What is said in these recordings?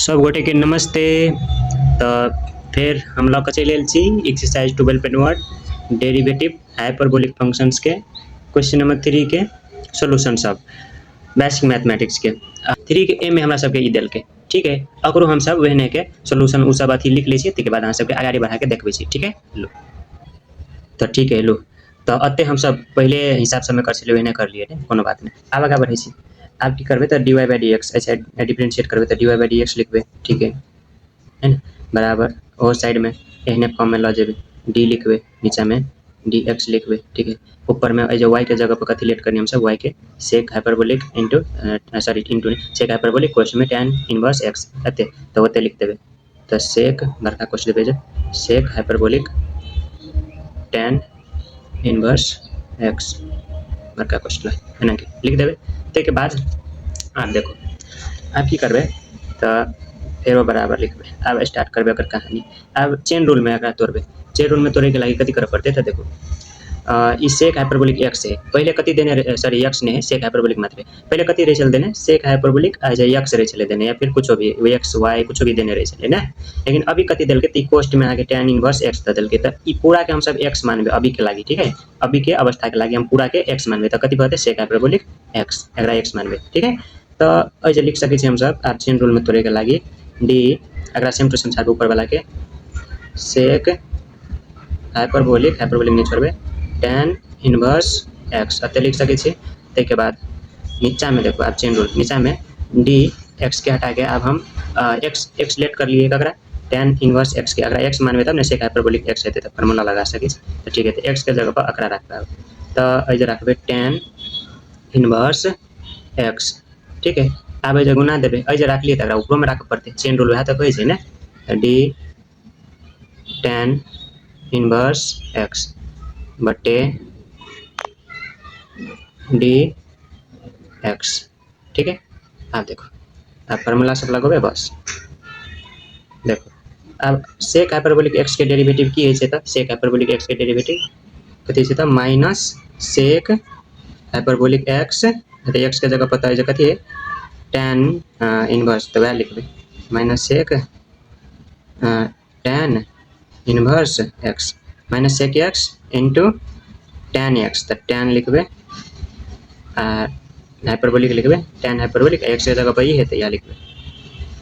सब गोटे के नमस्ते। तो फिर हम लोग चल एक्सरसाइज 12.1 डेरिवेटिव हाइपरबोलिक फंक्शंस के क्वेश्चन नंबर 3 के सोल्यूशन सब बेसिक मैथमेटिक्स के 3 के ए में हमरा सबके दिल के ठीक है। अकरो हम सब वहने के सोल्यूशन उ सब अथी लिख लै छियै, बाद अहाँ सबके आगे बढ़ा के देखबै छी। ठीक है लो तो ठीक है लो तो अते हम सब पहले हिसाब से कर छलियै वहने कर लिए कोनो बात नहीं। आगे बढ़े छी। आब की करबे तो dy by dx ऐसे डिफरेंशिएट करबे तो dy by dx लिखबे ठीक है ना, बराबर और साइड में एहने फॉर्म में ला जेबे d लिखबे नीचा में dx लिखबे ठीक है। ऊपर में जो y के जगह पर कथी लेट करनी हम सब y के sec hyperbolic into sorry into sec hyperbolic cos में tan इनवर्स x अते तो ओते लिख देबे। तो sec बड़का कोस देबे जे sec hyperbolic tan inverse x बड़का कोस एना के लिख देबे। ते के बाद आप देखो आप की करबे तो एरो बराबर लिखबे। अब स्टार्ट करबे अगर कहानी। अब चेन रूल में अगर तोड़बे चेन रूल में तोड़े के लगी कथी करे पड़ते तो देखो ई सेक हाइपरबोलिक x है पहले कथी देने सॉरी x ने सेक हाइपरबोलिक मात्रे पहले कथी रहे चल देने सेक हाइपरबोलिक आ जाए x रहे चले देने या फिर कुछ भी x y कुछ भी देने रहे चले ना। लेकिन अभी कथी देल के ती कोस्ट में आके tan इनवर्स x दे देल के त ई पूरा के हम सब x मानबे अभी के लागि ठीक है। अभी के अवस्था के लागि हम पूरा के x मानबे त कथी कहते सेक हाइपरबोलिक x एकरा x मानबे ठीक है। तो ऐसे लिख सके छी हम सब आप चेन रूल में तोड़े के लागि d अगर सेम टू सेम छाड़बे ऊपर वाला के सेक हाइपरबोलिक नहीं छोड़बे tan इनवर्स x अते लिख सके छी। ते के बाद नीचा में देखो आप चेन रूल नीचा में d x के हटा के अब हम x लेट कर लिए एकरा tan इनवर्स x के अगर x मानबे तब ने सेक हाइपरबोलिक x हेते त फार्मूला लगा सके छी। तो ठीक है तो x के जगह पर एकरा रखबे तो ऐसे रखबे tan इनवर्स x ठीक है। अब ऐसे गुना देबे ऐसे रख लिए त ऊपर में रख पड़ते चेन रूल वह तो कहे छै ना d tan इनवर्स x बटे डी एक्स ठीक है। आप देखो आप फार्मूला सब लगोबे बस देखो अब सेक हाइपरबोलिक x के डेरिवेटिव की है तो सेक हाइपरबोलिक x के डेरिवेटिव कथी छै तो माइनस सेक हाइपरबोलिक x तो x के जगह पता है जो कथी है tan इनवर्स तो वह लिखबे minus sec tan inverse x minus sec x into tan x तो tan लिखबे हाइपरबोलिक लिखबे tan हाइपरबोलिक x के जगह पर ही है तो यह लिखबे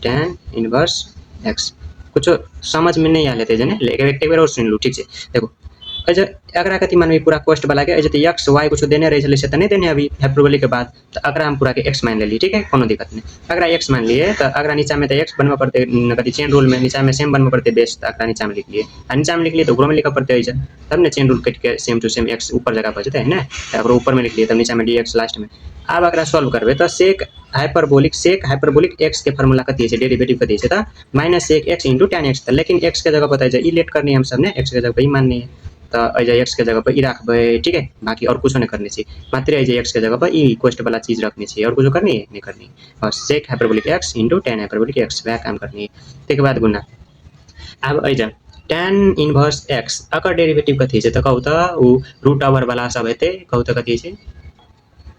tan इनवर्स x कुछ समझ में नहीं आ लेते जने लेके एक बार और सुन लो ठीक है। देखो अजे अगरा कथी मानबे पूरा कोस्ट वाला के अजे x y कुछ देने रहे चले से त नहीं देने अभी हाइपरबोलिक के बाद तो अगरा हम पूरा के x मान ले ली ठीक है कोनो दिक्कत नहीं। अगरा x मान लिए तो अगरा नीचा में तो x बनवा पड़ते कथी चेन रूल में नीचा में सेम बनवा पड़ते बेस तो अगरा नीचा में लिख लिए और नीचा में लिख लिए तो ऊपर में लिखा पड़ते है तब ने चेन रूल कट के सेम टू सेम x ऊपर जगह पर जाते है ना तो ऊपर में लिख लिए तब नीचा में dx लास्ट में। अब अगर सॉल्व करबे तो सेक हाइपरबोलिक x के फार्मूला कथी है डेरिवेटिव कथी है तो minus sec x into tan x लेकिन x के जगह पता है ई लेट करनी है हम सब ने x के जगह पे ही माननी है तो ऐसे x के जगह पर ई रखबे ठीक है। बाकी और कुछ नहीं करनी चाहिए मात्र ऐसे x के जगह पर ई कोस्ट वाला चीज रखनी चाहिए और कुछ करनी है नहीं करनी और sec hyperbolic x into tan hyperbolic x वह काम करनी है। ते बाद गुना अब ऐसे tan इनवर्स x अकर डेरिवेटिव कथी है तो कहू तो उ रूट ओवर वाला सब हेते कहू तो कथी है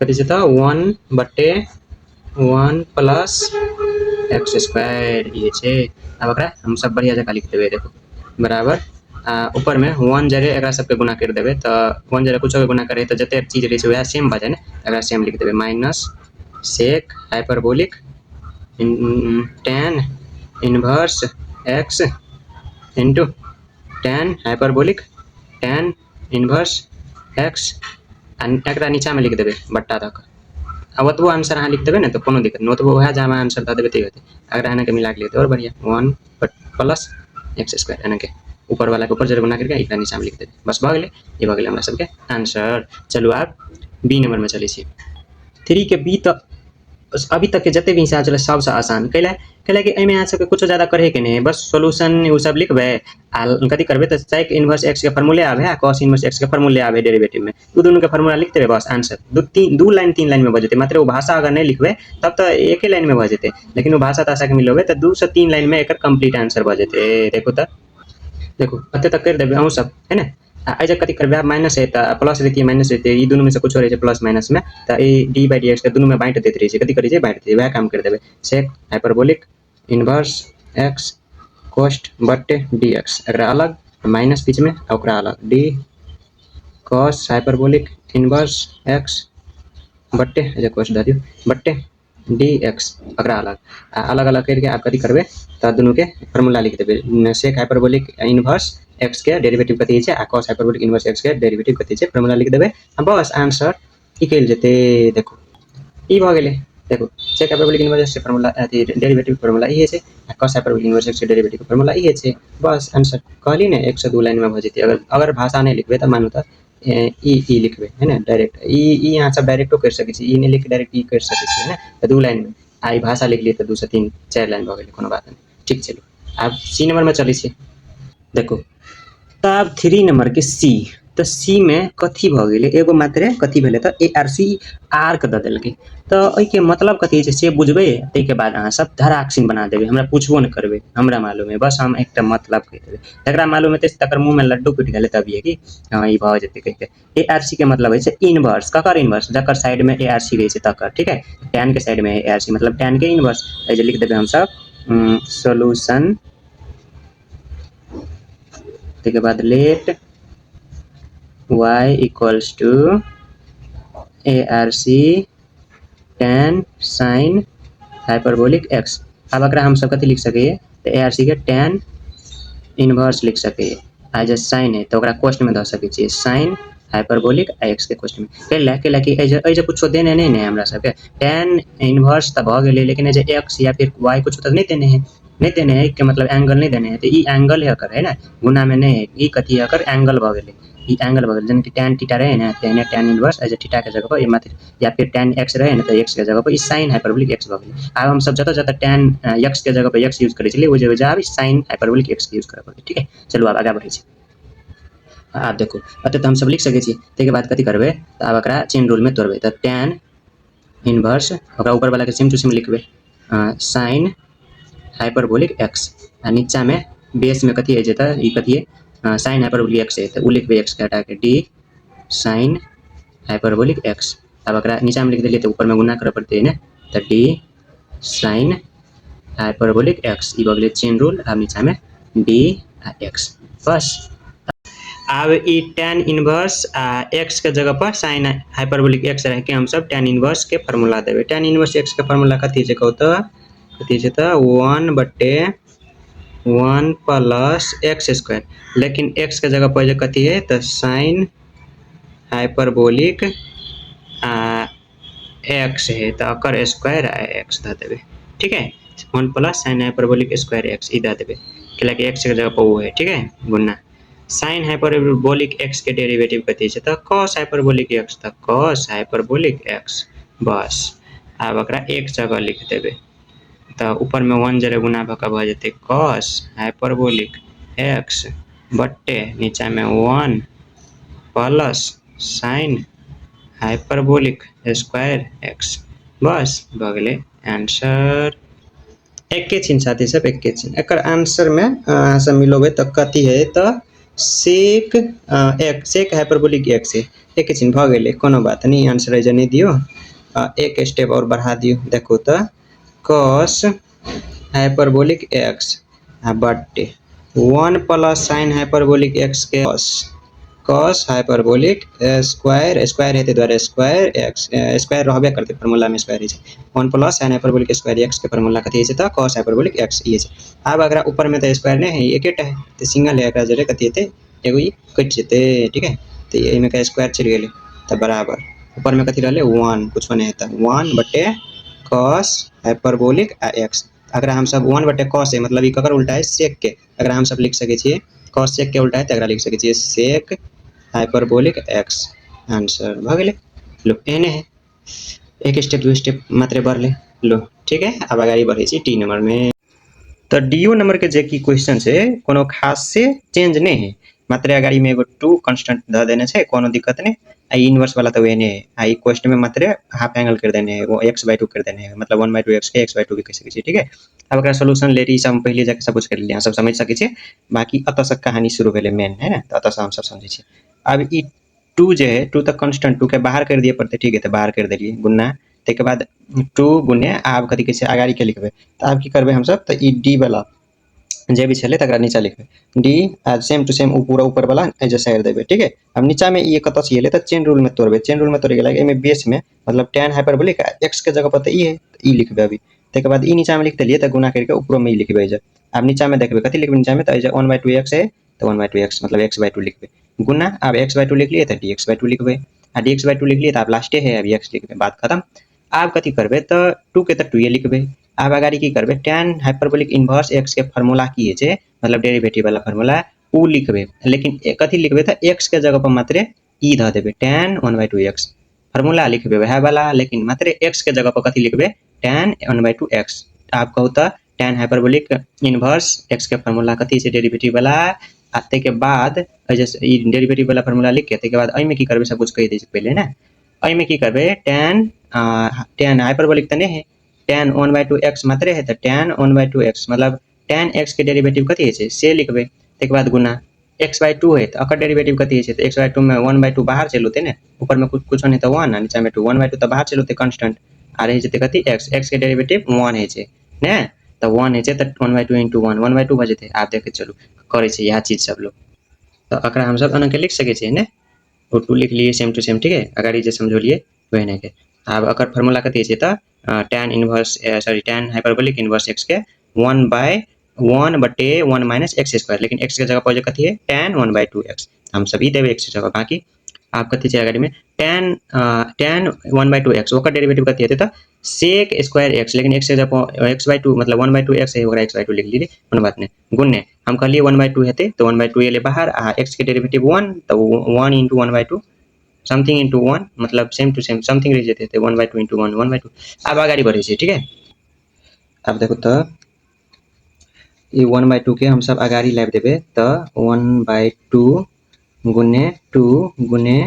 तो 1 बटे 1 प्लस एक्स स्क्वायर ये छे। अब एकरा हम सब बढ़िया जगह लिख देबे देखो बराबर ऊपर में 1 जरे एकरा सबके गुना कर देबे तो 1 जरे कुछ के गुना करे तो जते चीज रहे वह सेम बजे ना एकरा सेम लिख देबे minus sec hyperbolic tan inverse x into tan hyperbolic tan inverse x एकरा नीचा में लिख देबे बट्टा तक अब ओतबो आंसर अहाँ लिख देबे ना तो कोनो दिक्कत नहीं ओतबो वह जहाँ आंसर दे देबे ते होते अगर आने के मिला के लिए और बढ़िया 1 प्लस एक्स स्क्वायर आने के ऊपर वाला के ऊपर जरूर गुना करके एकरा नीचा में लिख देबे बस भ गेले ये भ गेले हमरा सबके आंसर। चलो आप बी नंबर में चले छी 3 के बी तो अभी तक के जते भी हिसाब चले सबसे आसान कैला कि एमे अहाँ सबके कुछ ज्यादा करे के नहीं बस सॉल्यूशन उ सब लिखबे आ कथी करबे तो साइक इनवर्स x के फार्मूले आवे आ cos इनवर्स x के फार्मूले आवे डेरिवेटिव में उ दोनों के फार्मूला लिख देबे बस आंसर दो लाइन 3 लाइन में बजते मात्र वो भाषा अगर नहीं लिखबे तब तो एक ही लाइन में बजते लेकिन वो भाषा ताषा के मिलोबे तो 2 से 3 लाइन में एकर कंप्लीट आंसर बजते देखो अते तक कर देबे हम सब है ना। ऐसे कथी करबे आप माइनस है तो प्लस रहती माइनस रहती है दोनों में से कुछ हो रहे प्लस माइनस में तो ये डी बाई डी एक्स के दोनों में बांट देते रही कथी करी बांट देते वह काम कर देबे सेक हाइपरबोलिक इनवर्स एक्स कोस्ट बटे डी एक्स, एकरा अलग माइनस बीच में ओकरा अलग d cos hyperbolic inverse x बटे जे कोस्ट दे दियो बटे डी एक्स एकरा अलग अलग अलग करके आप कथी करबे तो दोनों के फार्मूला लिख देबे। सेक हाइपरबोलिक इनवर्स एक्स के डेरिवेटिव कथी छै आ कॉस हाइपरबोलिक इनवर्स एक्स के डेरिवेटिव कथी छै फार्मूला लिख देबे आ बस आंसर ई कइल जेते। देखो ई भ गेलै, देखो सेक हाइपरबोलिक इनवर्स एक्स के फार्मूला अथी डेरिवेटिव फार्मूला ई छै आ कॉस हाइपरबोलिक इनवर्स एक्स के डेरिवेटिव फार्मूला ई छै। बस आंसर कहली ने 1 से 2 लाइन में भ जेते। अगर भाषा नहीं लिखबे त मानू त ई लिखबे है ना डायरेक्ट ई यहाँ सब डायरेक्टो कर सके छी, ई नहीं लिख डायरेक्ट ई कर सके छी है ना। तो 2 लाइन में आई भाषा लिख लिए तो 2 से 3 4 लाइन भ गेलै, कोनो बात नहीं। ठीक चलो अब सी नंबर में चली छी। देखो तब 3 नंबर के सी, तो सी में कथी भ गेलै एगो मात्र कथी भेलै त ए आर सी आर्क द देलकै। तो ओइ के मतलब कथी छै से बुझबे तै के बाद अहाँ सब धराक्षिण बना देबे, हमरा पूछबो न करबे, हमरा मालूम है बस हम एकटा मतलब कह देबे। तकरा मालूम है तकर मुंह में लड्डू फुट गेलै तब ये कि हां ई भ जेतै कह के। ए आर सी के मतलब है से इनवर्स, ककर इनवर्स जकर साइड में ए आर सी रहे छै तकर, ठीक है। tan के साइड में ए आर सी मतलब tan के इनवर्स, ए जे लिख देबे हम सब सॉल्यूशन के बाद let y equals to a are c tan sin hyperbolic x। अब एकरा हम सब कथी लिख सके तो ए आर सी के tan इनवर्स लिख सके आ जे sin है तो ओकरा कोष्ट में द सके छी sin हाइपरबोलिक x के कोष्ट में कैला कि ए जे कुछो देने नहीं है हमरा सब के tan इनवर्स त भ गेलै, लेकिन ए जे x या फिर y कुछ तो नहीं देने हैं, नहीं देने हैं के मतलब एंगल नहीं देने हैं तो ई एंगल है कर है ना, गुना में नहीं है ई कथी है कर एंगल भ गेलै। ई एंगल भ गेलै जन कि tan थीटा रहे ना तो एने tan इनवर्स ए जे थीटा के जगह पर ई मात्र या फिर tan x रहे ना तो x के जगह पर ई sin हाइपरबोलिक x भ गेलै। अब हम सब जत tan x के जगह पर x यूज करै छलिए ओ जे आब sin हाइपरबोलिक x के यूज करब पड़तै, ठीक है। चलो अब आगे बढ़ै छी। आप देखो अतः तो हम सब लिख सके छी, ते के बाद कथी करबे तो अब एकरा चेन रूल में तोड़बे तो tan इनवर्स ओकरा ऊपर वाला के सेम टू सेम लिखबे sin हाइपरबोलिक x आ नीचा में बेस में कथी है जेता ई कथी है sin हाइपरबोलिक x है तो उ लिखबे x के हटा के d sin हाइपरबोलिक x। अब एकरा नीचा में लिख देलिए तो ऊपर में गुना करे पड़ते है ना तो d sin हाइपरबोलिक x ई भ गेलै चेन रूल। अब नीचा में d आ x बस। अब ई tan इनवर्स x के जगह पर sin हाइपरबोलिक x रह के हम सब tan इनवर्स के फार्मूला देबे। tan इनवर्स x के फार्मूला कथी छै कहू तो कथी छै तो 1/1 प्लस एक्स स्क्वायर, लेकिन x के जगह पर कथी है तो sin हाइपरबोलिक x है तो अकर स्क्वायर x द देबे, ठीक है। 1 plus sin hyperbolic square x E the देबे कैला कि x के जगह पर वो है, ठीक है गुना। sin हाइपरबोलिक x के डेरिवेटिव कथी छै तो cos हाइपरबोलिक x तो cos हाइपरबोलिक x बस। अब एकरा एक जगह लिख देबे तो ऊपर में 1 जरे गुना भ के भ जेते cos हाइपरबोलिक x बटे नीचा में 1 plus sin hyperbolic square x बस भ गेलै आंसर। एके छिन साथी सब एके छिन एकर आंसर में सब मिलोबे तो कथी है तो सेक सेक हाइपरबोलिक x है एके छिन भ गेलै, कोनो बात नहीं आंसर है जने दियो एक स्टेप और बढ़ा दियो। देखो तो cos हाइपरबोलिक x बटे 1 प्लस sin हाइपरबोलिक x के cos हाइपरबोलिक स्क्वायर स्क्वायर हेते द्वारा स्क्वायर x स्क्वायर रहबे करते फार्मूला में स्क्वायर है 1 plus sin hyperbolic square x के फार्मूला कथी है तो cos हाइपरबोलिक x ये है। अब अगर ऊपर में तो स्क्वायर नहीं है एकेटा है तो सिंगल है एकरा जरे कथी हेते एगो ई कट जेते, ठीक है। तो ए में का स्क्वायर चल गेले तो बराबर ऊपर में कथी रहले 1 कुछ नहीं है तो 1 बटे cos हाइपरबोलिक x। अगर हम सब 1 बटे cos है मतलब ई ककर उल्टा है sec के, अगर हम सब लिख सके छिए cos sec के उल्टा है तो अगर लिख सके छिए sec हाइपरबोलिक x आंसर भ गेले। लो एने है एक स्टेप 2 स्टेप मात्र बढ़ले लो, ठीक है। अब आगे बढ़े छी टी नंबर में तो डीओ नंबर के जे की क्वेश्चन से कोनो खास से चेंज नहीं है, मात्र अगाड़ी में एगो 2 कांस्टेंट द देने छै कोनो दिक्कत नहीं। आ इनवर्स वाला तो एने है आ ई क्वेश्चन में मात्र हाफ एंगल कर देने है वो x/2 कर देने है मतलब 1/2 x के x/2 भी कह सके छी, ठीक है। अब एकरा सॉल्यूशन लेरी सब पहले जाके सब कुछ कर लिया सब समझ सके छी, बाकी अत से कहानी शुरू भेले मेन है ना तो अत से हम सब समझे छी। अब ई 2 जे है 2 तक कांस्टेंट 2 के बाहर कर दिए पड़ते, ठीक है तो बाहर कर देलिए गुना ताहिके बाद 2 गुने आब कथी कहै छै अगाड़ी के लिखबै तऽ आब की करबै हमसब तऽ ई डी वाला जे भी छलै तकरा नीचा लिखबै डी आ सेम टू सेम पूरा ऊपर वाला एजे साइड देबै ठीक है। अब नीचा में ये कतऽ से एलै तऽ चेन रूल में तोड़बै, चेन रूल में तोड़े गेला एमे बेस में मतलब tan हाइपरबोलिक x के जगह पर तऽ ई है ई लिखबै अभी ताहिके बाद ई नीचा में लिख देलिए तऽ गुना करके ऊपर में ई लिखबै जे अब नीचा में देखबै कथी लिखबै नीचा में तऽ 1/2 x है तो 1/2 x मतलब x/2 लिखबै गुना अब x/2 लिख लिए तो dx/2 लिखबै आ dx/2 लिख लिए तो अब लास्टे है अब x लिखबै बात खत्म। आब कथी करबै तऽ 2 के तऽ 2 लिखबै आब अगाड़ी की करबै tan हाइपरबोलिक इनवर्स x के फार्मूला की है छै मतलब डेरिवेटिव वाला फार्मूला उ लिखबै लेकिन कथी लिखबै तऽ x के जगह पर मात्र ई धऽ देबै tan 1/2 x फार्मूला लिखबै वएह वाला लेकिन मात्र x के जगह पर कथी लिखबै tan 1/2 x। आप कहू तऽ tan हाइपरबोलिक इनवर्स x के फार्मूला कथी छै डेरिवेटिव वाला आ ताहिके बाद ई डेरिवेटिव वाला फार्मूला लिख के ताहिके बाद एहिमे की करबै सब कुछ कहि दै छी पहिले ने एहिमे की करबै tan हाइपरबोलिक तऽ नहीं है tan 1/2 x मात्र है तो tan 1/2 x मतलब tan x के डेरिवेटिव कथी है से लिखबै ताहिके बाद गुना x/2 है तो एकर डेरिवेटिव कथी है तो x/2 में 1/2 बाहर चलि होते ने ऊपर में कुछ नहीं तो 1 नीचा में 2 1/2 तो बाहर चलि होते कांस्टेंट आ रही जते कथी x के डेरिवेटिव 1 है छै ने तो 1 है छै तो 1/2 into 1 1/2 भ जेतै आब देखे चलू करे छै यह चीज सब लोग तो एकरा हम सब एना के लिख सके छियै ने ओ 2 लिख लिए सेम टू सेम ठीक है अगाड़ी जे समझलिए वही के आब एकर फार्मूला कथी छै तऽ tan inverse sorry tan hyperbolic inverse x के 1/1 माइनस x स्क्वायर लेकिन x के जगह पर जो कथी है tan 1/2 x हम सभी देवे x के जगह बाकी आप कथी छै अगाड़ी में tan 1/2 x ओकर डेरिवेटिव कथी हेतै तऽ sec स्क्वायर x लेकिन x के जगह पर x/2 मतलब 1/2 x है ओकरा x/2 लिख लीजिए कोनो बात नहीं गुणे हम कहलिए 1/2 हेतै तो 1/2 एले बाहर आ x के डेरिवेटिव 1 तो 1 into 1/2 समथिंग into 1 मतलब सेम टू सेम समथिंग रह जेतै 1/2 into 1 1/2 अब अगाड़ी बढ़े छै ठीक है। अब देखो तो ये 1/2 के हम सब अगाड़ी लाइव देवे तो 1/2 गुने 2 गुने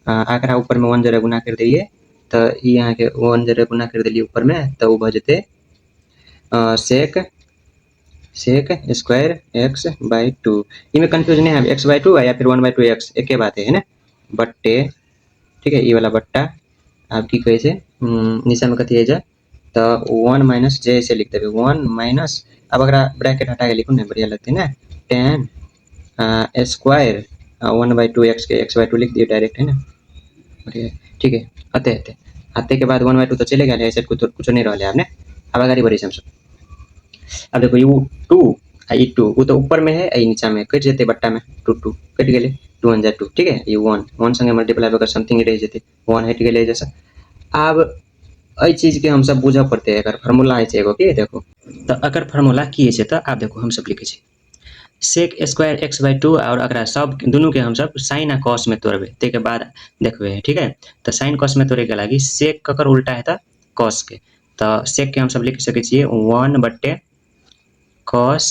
आंकड़ा ऊपर में 1 जरा गुना कर दिए तो यहाँ के 1 जरा गुना कर दिलिए ऊपर में तो वो जेते सेक स्क्वायर x/2 इनमें कंफ्यूजन है x/2 या फिर 1/2 x एक बात है ना बट्टे ठीक है ये वाला बट्टा आप की कहे से नीचा में कथी है जा तो 1 माइनस जे ऐसे लिख देवे 1 माइनस अब अगर ब्रैकेट हटा के लिखूँ ना बढ़िया लगते ना tan स्क्वायर 1/2 x के x/2 लिख दिए डायरेक्ट है ना बढ़िया ठीक है आते के बाद 1/2 तो चले गए ऐसे कुछ नहीं रहा आपने अब आगे बढ़ी हम सब अब देखो यू 2 आई 2 वो तो ऊपर में है आई नीचा में कट जेते बट्टा में 2 2 कट गेले 2 1 2 ठीक है ये 1 1 संगे मल्टीप्लाई अगर समथिंग रह जेते 1 हट गेले जैसा अब एई चीज के हम सब बुझ पड़ते अगर फार्मूला है एगो के देखो तो अगर फार्मूला की है तो आप देखो हम सब लिखे छै sec स्क्वायर x/2 और अकरा सब दोनों के हम सब sin आ cos में तोड़बे ते के बाद देखबे ठीक है तो sin cos में तोड़े के लागी sec ककर उल्टा है तो cos के तो sec के हम सब लिख सके छिए 1 cos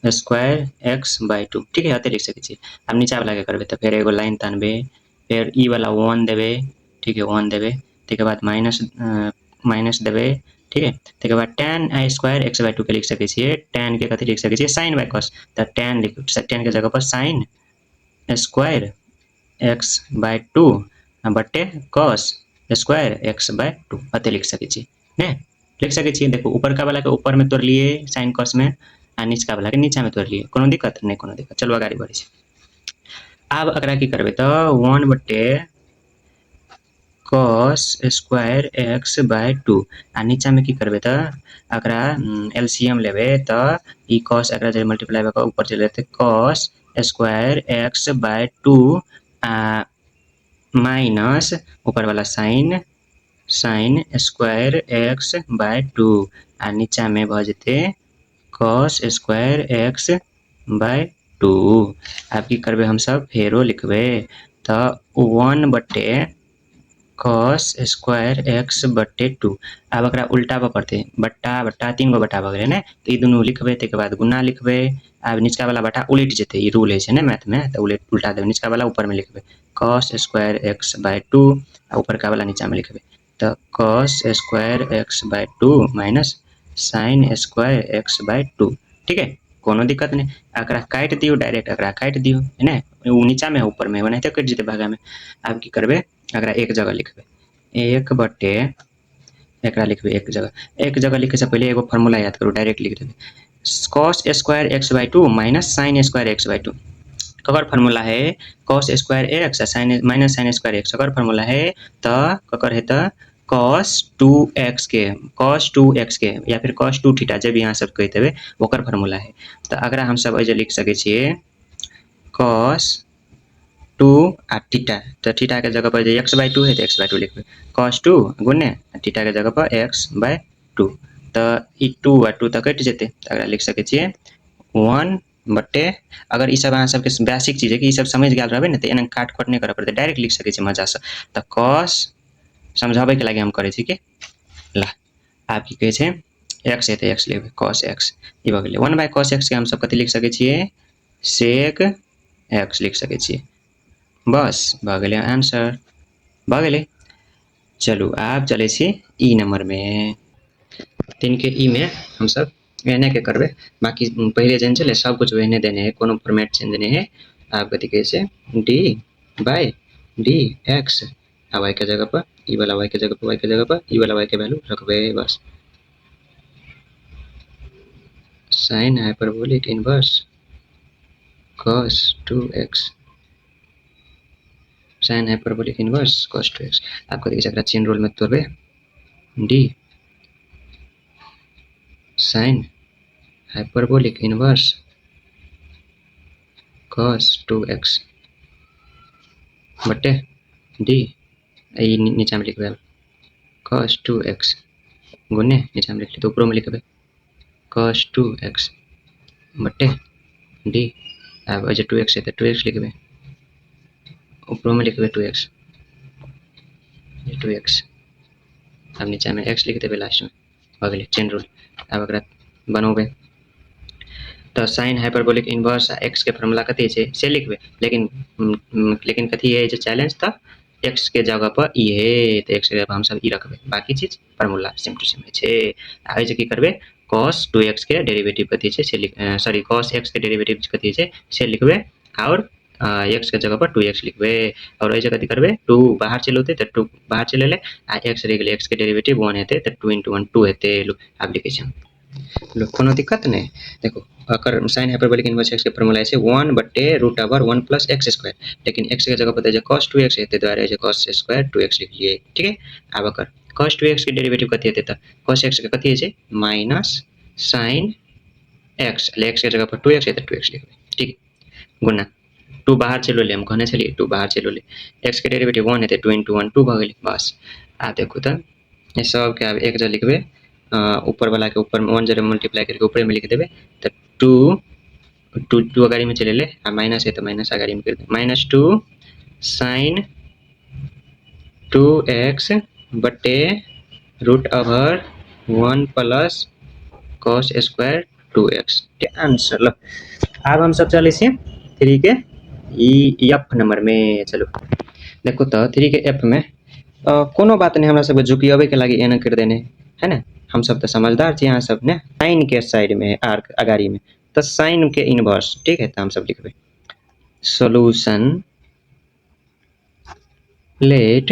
स्क्वायर x/2 ठीक है अते लिख सके छिए अब नीचा वाला के करबे तो फिर एगो लाइन तानबे फिर ई वाला 1 देबे ठीक है 1 देबे ते के बाद माइनस देबे ठीक है तक बाद tan स्क्वायर x/2 के लिख सके छिए tan के कथी लिख सके छिए sin बाय cos तो tan tan के जगह पर sin स्क्वायर x/2 बटे cos स्क्वायर x/2 अते लिख सके छिए ने लिख सके छिए देखो ऊपर का वाला के ऊपर में तोड़ लिए sin cos में आ नीचा वाला के नीचा में तोड़ लिए कोनो दिक्कत नहीं कोनो दिक्कत चलो आगे बढ़े छी अब अकरा की करबे तो 1 बटे cos स्क्वायर x/2 आ नीचा में की करबे तो अकरा एलसीएम लेबे तो ई cos अकरा जे मल्टीप्लाई होकर ऊपर चले जाते cos स्क्वायर x/2 माइनस ऊपर वाला sin स्क्वायर x/2 आ नीचा में भ जेते cos स्क्वायर x/2 अब की करबे हम सब फेरो लिखबे तो 1 बटे cos स्क्वायर x/2 अब अकरा उल्टा पर पड़ते बट्टा बट्टा 3 गो बट्टा भ गेले ने तो ई दुनू लिखबे ते के बाद गुना लिखबे अब नीचका वाला बट्टा उलट जेते ई रूल है छै ने मैथ में तो उल्टा देबे नीचका वाला ऊपर में लिखबे cos स्क्वायर x/2 आ ऊपर का वाला नीचा में लिखबे तो cos square x/2 minus sin square x/2 ठीक है कोनो दिक्कत नहीं अकरा काट दियो डायरेक्ट अकरा काट दियो है ना नीचा में ऊपर में बनाते कट जेते भागा में अब की करबे अकरा एक जगह लिखबे 1 बटे एकरा लिखबे एक जगह लिखे से पहले एगो फार्मूला याद करू, डायरेक्ट लिख देबे cos square x by two minus sine square x by two. ककर फार्मूला है cos square x sine minus sine square x, ककर फार्मूला है तो ककर है तो cos 2x के या फिर cos 2 थीटा जब यहाँ सब कहते हुए ओकर फार्मूला है। तो अगर हम सब ऐसे लिख सके छिए cos 2 आ थीटा, तो थीटा के जगह पर एक्स बाई टू है तो एक्स बाई टू लिखबे cos 2 गुने थीटा के जगह पर एक्स बाई टू, तो ई 2 आ 2 तो कट जेते, तो अगर लिख सके छिए 1 बटे, अगर ई सब अहाँ सबके बेसिक चीज है कि ई सब समझ गेल रहबे न तो एना काट खोट नहीं करे पड़ते, डायरेक्ट लिख सके छी मजा से। तो cos समझावे के लगे हम करे छी के ला आप की कहे छे x है तो x लेबे cos x, ई भ गेलै 1 बाय cos x के हम सब कथि लिख सके छिए sec x लिख सके छिए, बस भ गेलै आंसर, भ गेलै। चलू आप चले छी ई नंबर में, तिनके ई में हम सब एने के करबे, बाकी पहले जन चले सब कुछ वहने देने है, कोनो फॉर्मेट चेंज नहीं है। आप कथि कहे छे d बाय dx आ y के जगह पर ई वाला y के जगह पर y के जगह पर ई वाला y के वैल्यू रखबे बस। Sine hyperbolic inverse cos 2x sine hyperbolic inverse cos 2x, आपको देखिए जगह चेन रूल में तोड़बे d sine hyperbolic inverse cos 2x बटे d नीचे में लिखबे cos 2x गुने नीचे में लिख ली तो ऊपर में लिखबे cos 2x बटे d, अब जो 2x है तो 2x लिखबे, ऊपर में लिखबे 2x, ये 2x, अब नीचे में x लिख देबे लास्ट में, हो गेलै चेन रूल। अब एकरा बनोबे तो साइन हाइपरबोलिक इनवर्स x के फार्मूला कथि छे से लिखबे, लेकिन कथि है जो चैलेंज था x के जगह पर ई है तो x के जगह पर हम सब ई रखबे, बाकी चीज फार्मूला सेम टू सेम छे। आ जे की करबे cos 2x के डेरिवेटिव कथि छे से सॉरी cos x के डेरिवेटिव कथि छे से लिखबे और x के जगह पर 2x लिखबे, और ऐसे कथि करबे 2 बाहर चले होते तो 2 बाहर चले ले आ x रह गेले, x के डेरिवेटिव 1 हेते तो 2 * 1 2 हेते। लो आप लिखे छी लो कोनो दिक्कत नहीं। देखो अगर साइन हाइपरबोलिक इनवर्स x के फार्मूला है 1 बटे √1 + x², लेकिन x के जगह पर cos 2x है तो द्वारा cos स्क्वायर 2x लिख लिए, ठीक है। अब अगर cos 2x के डेरिवेटिव कथि हेते तो cos x के कथि है माइनस sin x, ले x के जगह पर 2x है तो 2x लिखबे, ठीक गुना 2 बाहर चलो ले, हम कहने चलिए 2 बाहर चलो ले, x के डेरिवेटिव 1 है तो 2 * 1 2 भ गेलै बस। आ देखो तो ये सब के अब एक जगह लिखबे, ऊपर वाला के ऊपर में 1 जरे मल्टीप्लाई करके ऊपर में लिख देबे तो 2 अगाड़ी में चले ले आ माइनस है तो माइनस अगाड़ी में कर दे, -2 sin 2x बटे √1 + cos स्क्वायर 2x के आंसर। लो अब हम सब चले छी 3 के एफ नंबर में। चलो देखो तो 3 के एफ में कोनो बात नहीं, हमरा सब झुकियावे के लागी एना कर देने है ना, हम सब तो समझदार छी यहाँ सब ने। साइन के साइड में आर्क अगाड़ी में तो साइन के इनवर्स, ठीक है। तो हम सब लिखबे solution let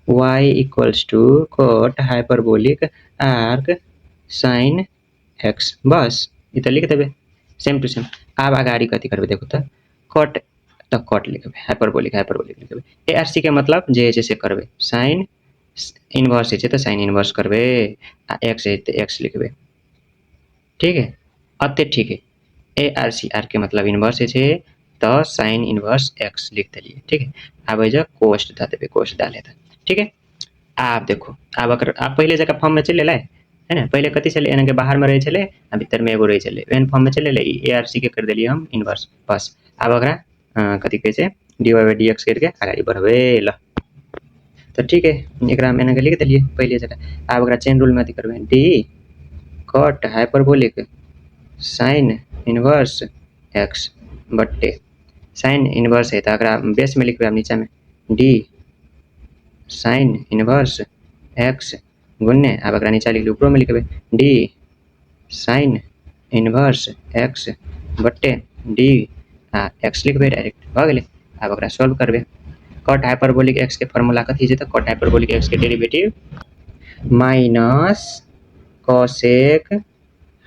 y = cot hyperbolic arc sine x, बस इतना लिख देबे सेम टू सेम। अब अगाड़ी कथि करबे देखो तो कॉट लिखबे, हाइपरबोलिक लिखबे, ए आर सी के मतलब जे जैसे करबे, साइन इनवर्स है तो साइन इनवर्स करबे आ x है तो x लिखबे, ठीक है। अते ठीक है, ए आर सी आर के मतलब इनवर्स है तो साइन इनवर्स x लिख दिए, ठीक है। अब जो कोस्ट दा देबे, कोस्ट डाले था, ठीक है। आप देखो अब अगर आप पहले जगह फॉर्म में चले लाए है ना, पहले कथि चले एना के बाहर में रहे चले आ भीतर में एगो रहे चले, एन फॉर्म में चले ले ए आर सी के कर दिलिए हम इनवर्स बस। अब अगर कथि कहे छे dy/dx करके आगे बढ़बे ल, तो ठीक है एकरा में एना के लिख दिलिए पहले जगह। अब अगर चेन रूल में अथि करबे d cot hyperbolic sign inverse x बटे साइन इनवर्स है तो अगर बेस में लिखबे नीचे में d साइन इनवर्स x गुने, अब अगर नीचे लिख ली ऊपर में लिखबे d साइन इनवर्स x बटे d x लिखबे डायरेक्ट हो गेलै। अब अगर सॉल्व करबे cot हाइपरबोलिक x के फार्मूला कथि छै तो cot हाइपरबोलिक x के derivative minus cosec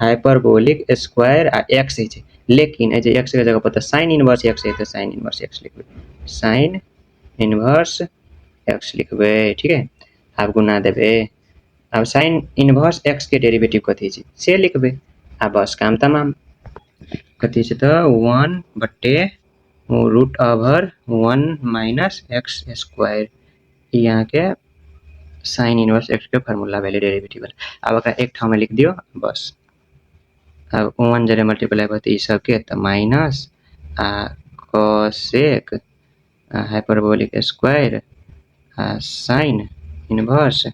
hyperbolic square आ एक्स है, लेकिन एक्स के जगह पर तो साइन इनवर्स एक्स है, तो साइन इनवर्स एक्स लिखबे, साइन इनवर्स एक्स लिखबे। ठीक है, अब गुना देबे। अब साइन इनवर्स एक्स के डेरिवेटिव कथी है से लिखबे। अब बस काम तमाम। कथी है तो 1/√1 माइनस एक्स स्क्वायर, यहाँ के साइन इनवर्स एक्स के फार्मूला भेले डेरिवेटिव वाला। अब एकरा एक ठाव में लिख दियो बस। अब 1 जरे मल्टीप्लाई करते ई सब के तो minus cosec hyperbolic square sine inverse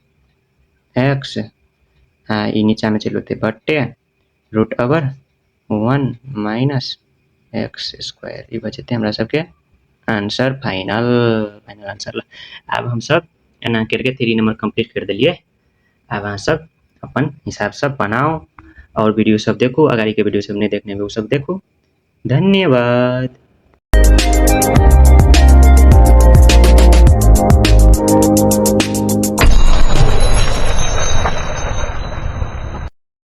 x ई नीचा में चलते बट्टे √1 माइनस एक्स स्क्वायर, ये बचते हमरा सबके आंसर फाइनल आंसर। अब हम सब एना करके 3 नंबर कंप्लीट कर दिलिए। अब अहाँ सब अपन हिसाब से बनाओ और वीडियो सब देखो, अगाड़ी के वीडियो सब नहीं देखने में वो सब देखो। धन्यवाद।